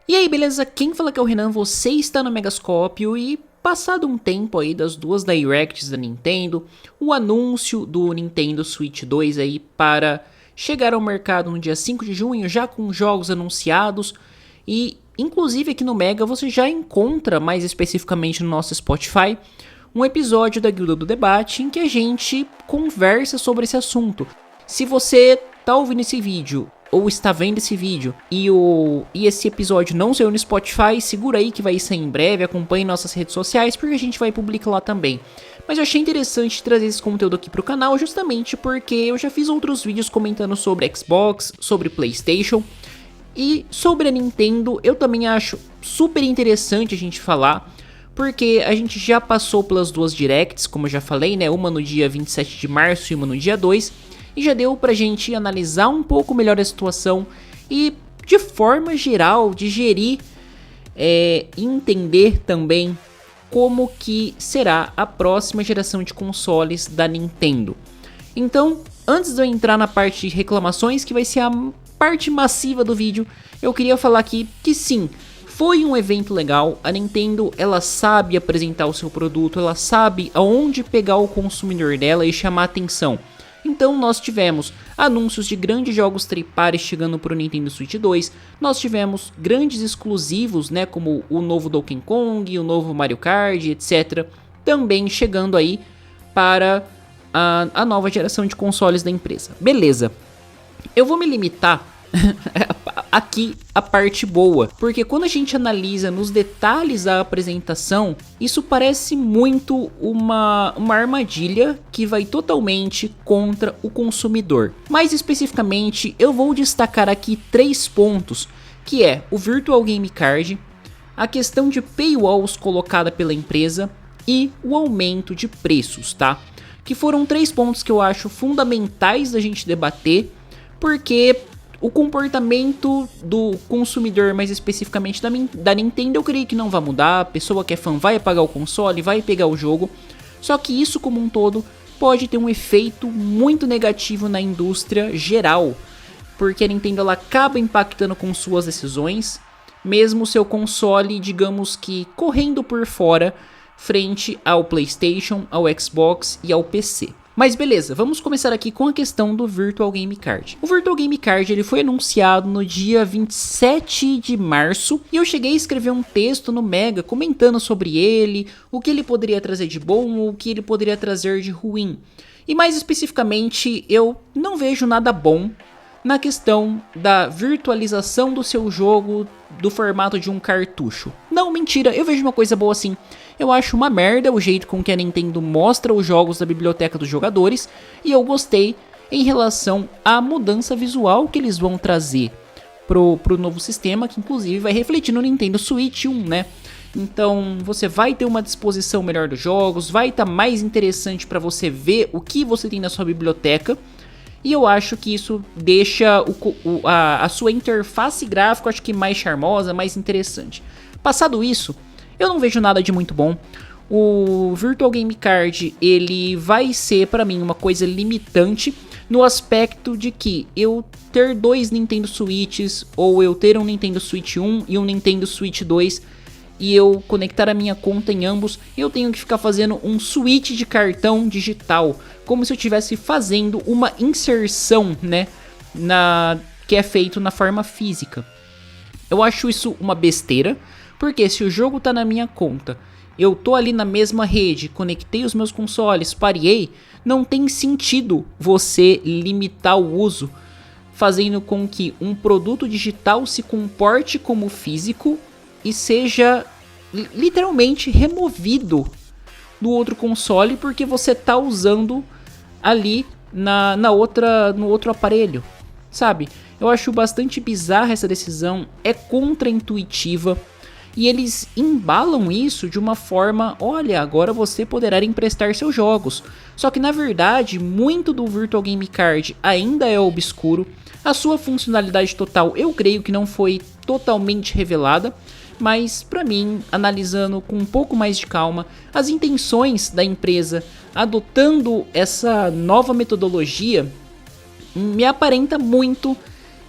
E aí, beleza? Quem fala que é o Renan, você está no Megascópio e passado um tempo aí das duas Directs da Nintendo, o anúncio do Nintendo Switch 2 aí para chegar ao mercado no dia 5 de junho, já com jogos anunciados e inclusive aqui no Mega você já encontra, mais especificamente no nosso Spotify, um episódio da Guilda do Debate em que a gente conversa sobre esse assunto. Se você tá ouvindo esse vídeo ou está vendo esse vídeo e esse episódio não saiu no Spotify, segura aí que vai sair em breve, acompanhe nossas redes sociais porque a gente vai publicar lá também. Mas eu achei interessante trazer esse conteúdo aqui pro canal justamente porque eu já fiz outros vídeos comentando sobre Xbox, sobre PlayStation e sobre a Nintendo. Eu também acho super interessante a gente falar, porque a gente já passou pelas duas Directs, como eu já falei, né? Uma no dia 27 de março e uma no dia 2. E já deu pra gente analisar um pouco melhor a situação e, de forma geral, digerir e entender também como que será a próxima geração de consoles da Nintendo. Então, antes de eu entrar na parte de reclamações, que vai ser a parte massiva do vídeo, eu queria falar aqui que sim, foi um evento legal. A Nintendo, ela sabe apresentar o seu produto, ela sabe aonde pegar o consumidor dela e chamar atenção. Então nós tivemos anúncios de grandes jogos tripares chegando para o Nintendo Switch 2, nós tivemos grandes exclusivos, né, como o novo Donkey Kong, o novo Mario Kart, etc. Também chegando aí para a nova geração de consoles da empresa. Beleza, eu vou me limitar aqui a parte boa, porque quando a gente analisa nos detalhes a apresentação, isso parece muito uma armadilha que vai totalmente contra o consumidor. Mais especificamente, eu vou destacar aqui 3 pontos, que é o Virtual Game Card, a questão de paywalls colocada pela empresa e o aumento de preços, tá? Que foram 3 pontos que eu acho fundamentais da gente debater, porque o comportamento do consumidor, mais especificamente da Nintendo, eu creio que não vai mudar. A pessoa que é fã vai pagar o console, vai pegar o jogo. Só que isso como um todo pode ter um efeito muito negativo na indústria geral, porque a Nintendo ela acaba impactando com suas decisões, mesmo seu console, digamos que correndo por fora, frente ao PlayStation, ao Xbox e ao PC. Mas beleza, vamos começar aqui com a questão do Virtual Game Card. O Virtual Game Card ele foi anunciado no dia 27 de março e eu cheguei a escrever um texto no Mega comentando sobre ele, o que ele poderia trazer de bom ou o que ele poderia trazer de ruim. E mais especificamente, eu não vejo nada bom na questão da virtualização do seu jogo do formato de um cartucho. Não, mentira, eu vejo uma coisa boa sim. Eu acho uma merda o jeito com que a Nintendo mostra os jogos da biblioteca dos jogadores e eu gostei em relação à mudança visual que eles vão trazer pro novo sistema, que inclusive vai refletir no Nintendo Switch 1, né? Então você vai ter uma disposição melhor dos jogos, vai estar mais interessante para você ver o que você tem na sua biblioteca. E eu acho que isso deixa a sua interface gráfica, acho que mais charmosa, mais interessante. Passado isso, eu não vejo nada de muito bom. O Virtual Game Card, ele vai ser para mim uma coisa limitante no aspecto de que eu ter 2 Nintendo Switches ou eu ter um Nintendo Switch 1 e um Nintendo Switch 2 e eu conectar a minha conta em ambos, eu tenho que ficar fazendo um switch de cartão digital, como se eu estivesse fazendo uma inserção, né, que é feito na forma física. Eu acho isso uma besteira, porque se o jogo tá na minha conta, eu tô ali na mesma rede, conectei os meus consoles, parei, não tem sentido você limitar o uso, fazendo com que um produto digital se comporte como físico e seja literalmente removido do outro console porque você tá usando ali no outro aparelho, sabe? Eu acho bastante bizarra essa decisão, é contra-intuitiva e eles embalam isso de uma forma, olha, agora você poderá emprestar seus jogos. Só que na verdade, muito do Virtual Game Card ainda é obscuro, a sua funcionalidade total eu creio que não foi totalmente revelada, mas para mim, analisando com um pouco mais de calma, as intenções da empresa adotando essa nova metodologia me aparenta muito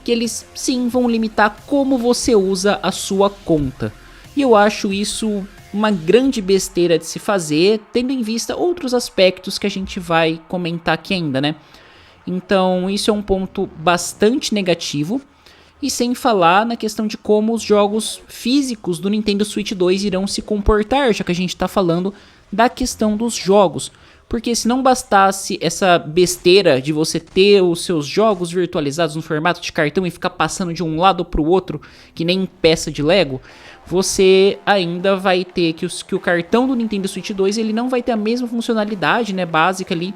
que eles sim vão limitar como você usa a sua conta. E eu acho isso uma grande besteira de se fazer, tendo em vista outros aspectos que a gente vai comentar aqui ainda, né? Então isso é um ponto bastante negativo. E sem falar na questão de como os jogos físicos do Nintendo Switch 2 irão se comportar, já que a gente está falando da questão dos jogos. Porque se não bastasse essa besteira de você ter os seus jogos virtualizados no formato de cartão e ficar passando de um lado para o outro, que nem peça de Lego, você ainda vai ter que o cartão do Nintendo Switch 2 ele não vai ter a mesma funcionalidade, né, básica ali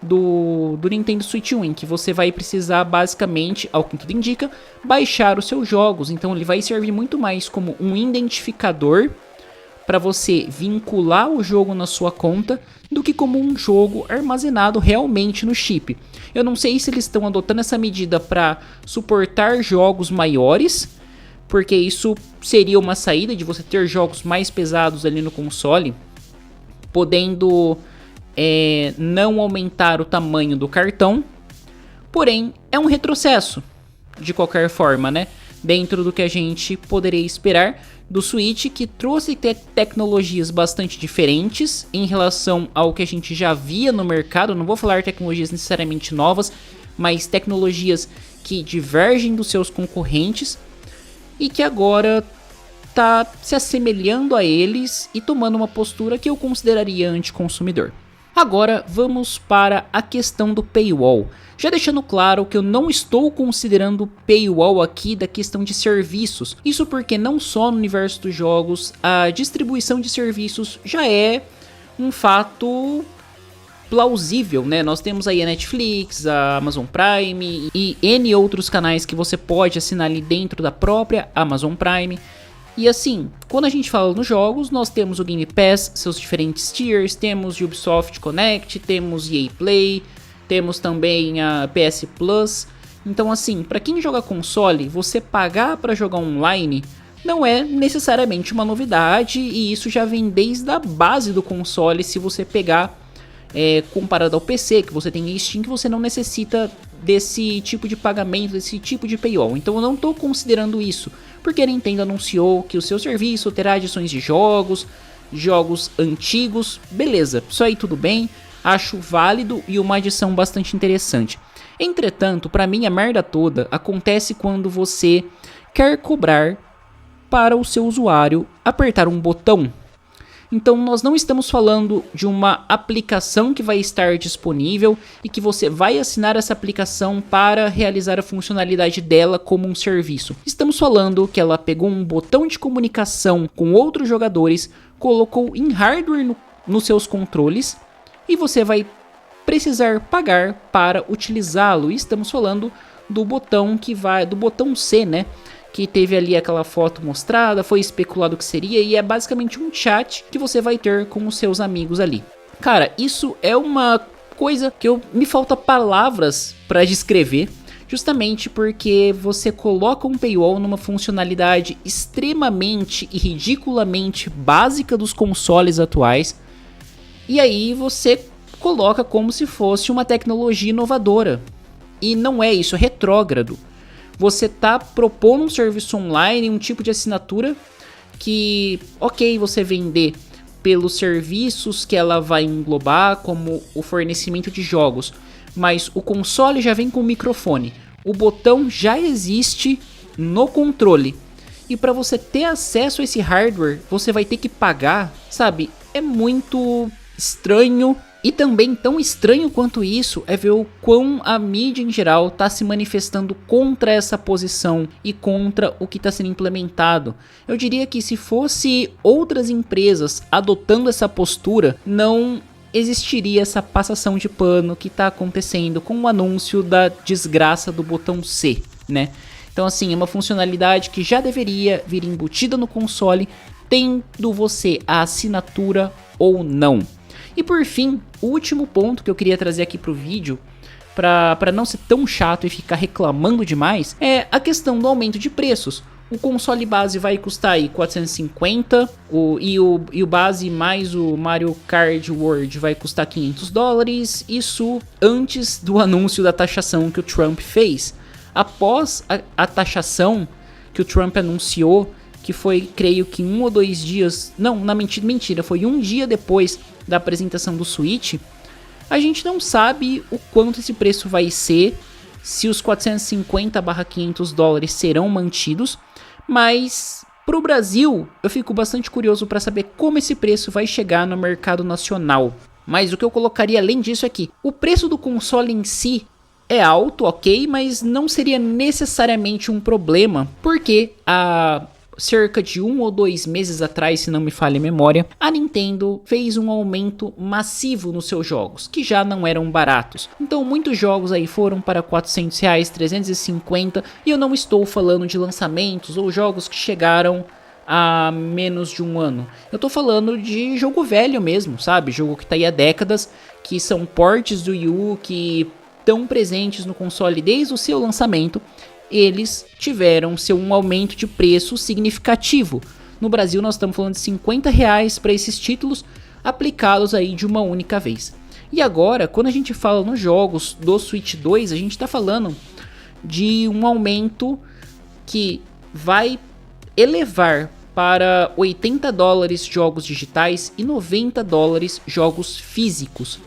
do Nintendo Switch 1, em que você vai precisar basicamente, ao que tudo indica, baixar os seus jogos. Então ele vai servir muito mais como um identificador para você vincular o jogo na sua conta do que como um jogo armazenado realmente no chip. Eu não sei se eles estão adotando essa medida para suportar jogos maiores, porque isso seria uma saída de você ter jogos mais pesados ali no console, podendo não aumentar o tamanho do cartão. Porém, é um retrocesso, de qualquer forma, né? Dentro do que a gente poderia esperar do Switch, que trouxe tecnologias bastante diferentes em relação ao que a gente já via no mercado. Não vou falar tecnologias necessariamente novas, mas tecnologias que divergem dos seus concorrentes e que agora está se assemelhando a eles e tomando uma postura que eu consideraria anticonsumidor. Agora vamos para a questão do paywall. Já deixando claro que eu não estou considerando paywall aqui da questão de serviços. Isso porque não só no universo dos jogos, a distribuição de serviços já é um fato plausível, né? Nós temos aí a Netflix, a Amazon Prime e N outros canais que você pode assinar ali dentro da própria Amazon Prime. E assim, quando a gente fala nos jogos, nós temos o Game Pass, seus diferentes tiers, temos Ubisoft Connect, temos EA Play, temos também a PS Plus. Então assim, para quem joga console, você pagar para jogar online não é necessariamente uma novidade, e isso já vem desde a base do console. Se você pegar comparado ao PC, que você tem Steam, que você não necessita desse tipo de pagamento, desse tipo de paywall. Então eu não estou considerando isso, porque a Nintendo anunciou que o seu serviço terá adições de jogos antigos, beleza, isso aí tudo bem, acho válido e uma adição bastante interessante. Entretanto, para mim a merda toda acontece quando você quer cobrar para o seu usuário apertar um botão. Então nós não estamos falando de uma aplicação que vai estar disponível e que você vai assinar essa aplicação para realizar a funcionalidade dela como um serviço. Estamos falando que ela pegou um botão de comunicação com outros jogadores, colocou em hardware nos seus controles e você vai precisar pagar para utilizá-lo. E estamos falando do botão do botão C, né? Que teve ali aquela foto mostrada, foi especulado que seria, e é basicamente um chat que você vai ter com os seus amigos ali. Cara, isso é uma coisa que me falta palavras para descrever, justamente porque você coloca um paywall numa funcionalidade extremamente e ridiculamente básica dos consoles atuais, e aí você coloca como se fosse uma tecnologia inovadora. E não é isso, é retrógrado. Você tá propondo um serviço online, um tipo de assinatura que, ok, você vender pelos serviços que ela vai englobar, como o fornecimento de jogos, mas o console já vem com o microfone, o botão já existe no controle, e para você ter acesso a esse hardware, você vai ter que pagar, sabe? É muito estranho. E também tão estranho quanto isso é ver o quão a mídia em geral está se manifestando contra essa posição e contra o que está sendo implementado. Eu diria que se fosse outras empresas adotando essa postura, não existiria essa passação de pano que está acontecendo com o anúncio da desgraça do botão C, né? Então assim, é uma funcionalidade que já deveria vir embutida no console, tendo você a assinatura ou não. E por fim, o último ponto que eu queria trazer aqui pro vídeo, para não ser tão chato e ficar reclamando demais, é a questão do aumento de preços. O console base vai custar aí 450, e o base mais o Mario Kart World vai custar $500, isso antes do anúncio da taxação que o Trump fez. Após a taxação que o Trump anunciou, que foi, creio que 1 ou 2 dias, não, mentira, foi 1 dia depois da apresentação do Switch, a gente não sabe o quanto esse preço vai ser, se os 450/$500 serão mantidos, mas pro Brasil eu fico bastante curioso para saber como esse preço vai chegar no mercado nacional. Mas o que eu colocaria além disso é que o preço do console em si é alto, ok, mas não seria necessariamente um problema, porque cerca de 1 ou 2 meses atrás, se não me falha a memória, a Nintendo fez um aumento massivo nos seus jogos, que já não eram baratos. Então muitos jogos aí foram para R$400, R$350, e eu não estou falando de lançamentos ou jogos que chegaram há menos de um ano. Eu tô falando de jogo velho mesmo, sabe? Jogo que tá aí há décadas, que são ports do Wii U, que estão presentes no console desde o seu lançamento. Eles tiveram um aumento de preço significativo. No Brasil nós estamos falando de R$50 para esses títulos aplicados aí de uma única vez. E agora, quando a gente fala nos jogos do Switch 2, a gente está falando de um aumento que vai elevar para $80 jogos digitais e $90 jogos físicos.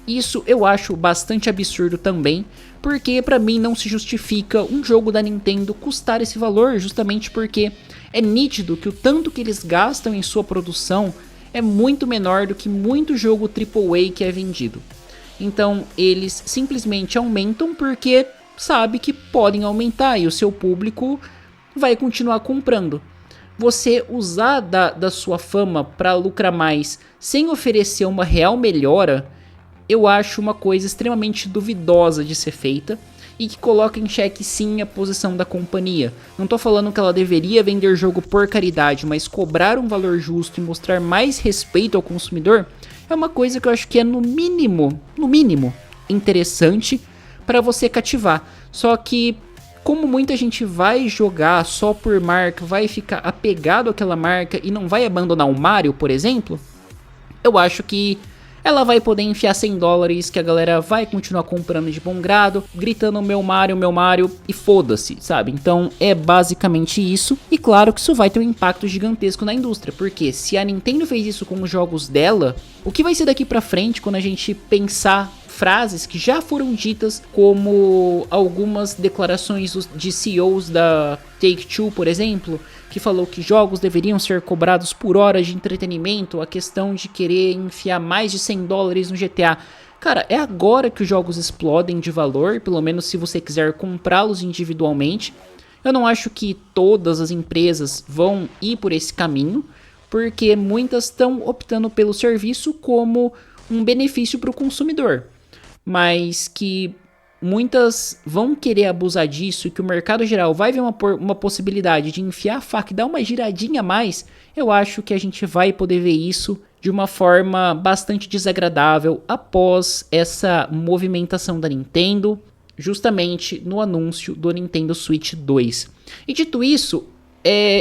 Isso eu acho bastante absurdo também, porque pra mim não se justifica um jogo da Nintendo custar esse valor, justamente porque é nítido que o tanto que eles gastam em sua produção é muito menor do que muito jogo AAA que é vendido. Então eles simplesmente aumentam porque sabe que podem aumentar e o seu público vai continuar comprando. Você usar da sua fama para lucrar mais sem oferecer uma real melhora, eu acho uma coisa extremamente duvidosa de ser feita e que coloca em xeque sim a posição da companhia. Não tô falando que ela deveria vender jogo por caridade, mas cobrar um valor justo e mostrar mais respeito ao consumidor é uma coisa que eu acho que é no mínimo interessante para você cativar. Só que como muita gente vai jogar só por marca, vai ficar apegado àquela marca e não vai abandonar o Mario, por exemplo, eu acho que ela vai poder enfiar $100 que a galera vai continuar comprando de bom grado, gritando meu Mario e foda-se, sabe? Então é basicamente isso. E claro que isso vai ter um impacto gigantesco na indústria, porque se a Nintendo fez isso com os jogos dela, o que vai ser daqui pra frente quando a gente pensar frases que já foram ditas, como algumas declarações de CEOs da Take-Two, por exemplo, que falou que jogos deveriam ser cobrados por horas de entretenimento, a questão de querer enfiar mais de $100 no GTA. Cara, é agora que os jogos explodem de valor, pelo menos se você quiser comprá-los individualmente. Eu não acho que todas as empresas vão ir por esse caminho, porque muitas estão optando pelo serviço como um benefício para o consumidor, mas que muitas vão querer abusar disso e que o mercado geral vai ver uma possibilidade de enfiar a faca e dar uma giradinha a mais. Eu acho que a gente vai poder ver isso de uma forma bastante desagradável após essa movimentação da Nintendo, justamente no anúncio do Nintendo Switch 2. E dito isso,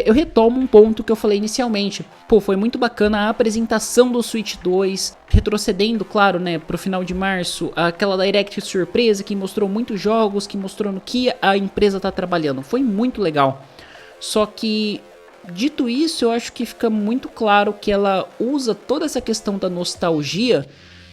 eu retomo um ponto que eu falei inicialmente. Pô, foi muito bacana a apresentação do Switch 2, retrocedendo, claro, né, pro final de março, aquela Direct surpresa que mostrou muitos jogos, que mostrou no que a empresa tá trabalhando. Foi muito legal. Só que, dito isso, eu acho que fica muito claro que ela usa toda essa questão da nostalgia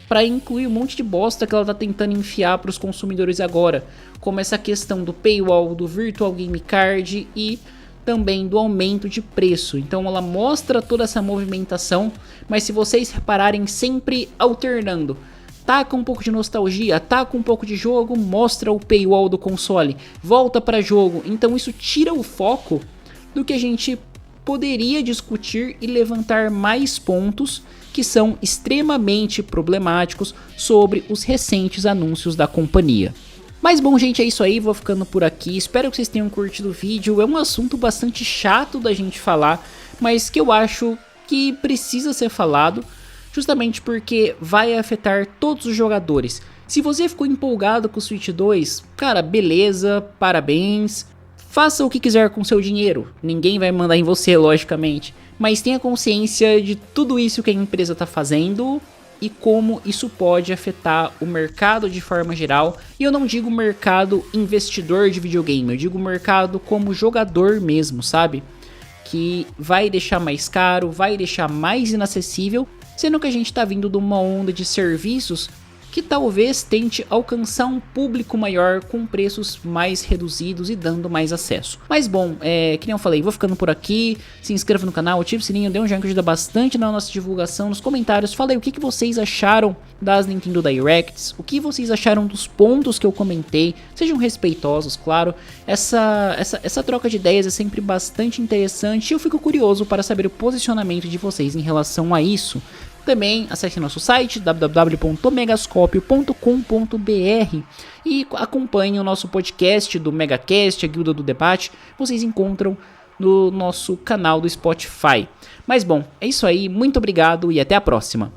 para incluir um monte de bosta que ela tá tentando enfiar para os consumidores agora, como essa questão do paywall, do Virtual Game Card e também do aumento de preço. Então ela mostra toda essa movimentação, mas se vocês repararem, sempre alternando. Tá com um pouco de nostalgia, tá com um pouco de jogo, mostra o paywall do console, volta para jogo. Então isso tira o foco do que a gente poderia discutir e levantar mais pontos que são extremamente problemáticos sobre os recentes anúncios da companhia. Mas bom, gente, é isso aí, vou ficando por aqui, espero que vocês tenham curtido o vídeo. É um assunto bastante chato da gente falar, mas que eu acho que precisa ser falado, justamente porque vai afetar todos os jogadores. Se você ficou empolgado com o Switch 2, cara, beleza, parabéns, Faça o que quiser com seu dinheiro, ninguém vai mandar em você, logicamente, mas tenha consciência de tudo isso que a empresa está fazendo e como isso pode afetar o mercado de forma geral. E eu não digo mercado investidor de videogame, eu digo mercado como jogador mesmo, sabe? Que vai deixar mais caro, vai deixar mais inacessível, sendo que a gente está vindo de uma onda de serviços que talvez tente alcançar um público maior com preços mais reduzidos e dando mais acesso. Mas bom, que nem eu falei, vou ficando por aqui, se inscreva no canal, ative o sininho, dê um joinha que ajuda bastante na nossa divulgação, nos comentários, fala aí o que vocês acharam das Nintendo Directs, o que vocês acharam dos pontos que eu comentei, sejam respeitosos, claro, essa troca de ideias é sempre bastante interessante e eu fico curioso para saber o posicionamento de vocês em relação a isso. Também acesse nosso site www.megascopio.com.br e acompanhe o nosso podcast do Megacast, a Guilda do Debate, vocês encontram no nosso canal do Spotify. Mas bom, é isso aí, muito obrigado e até a próxima.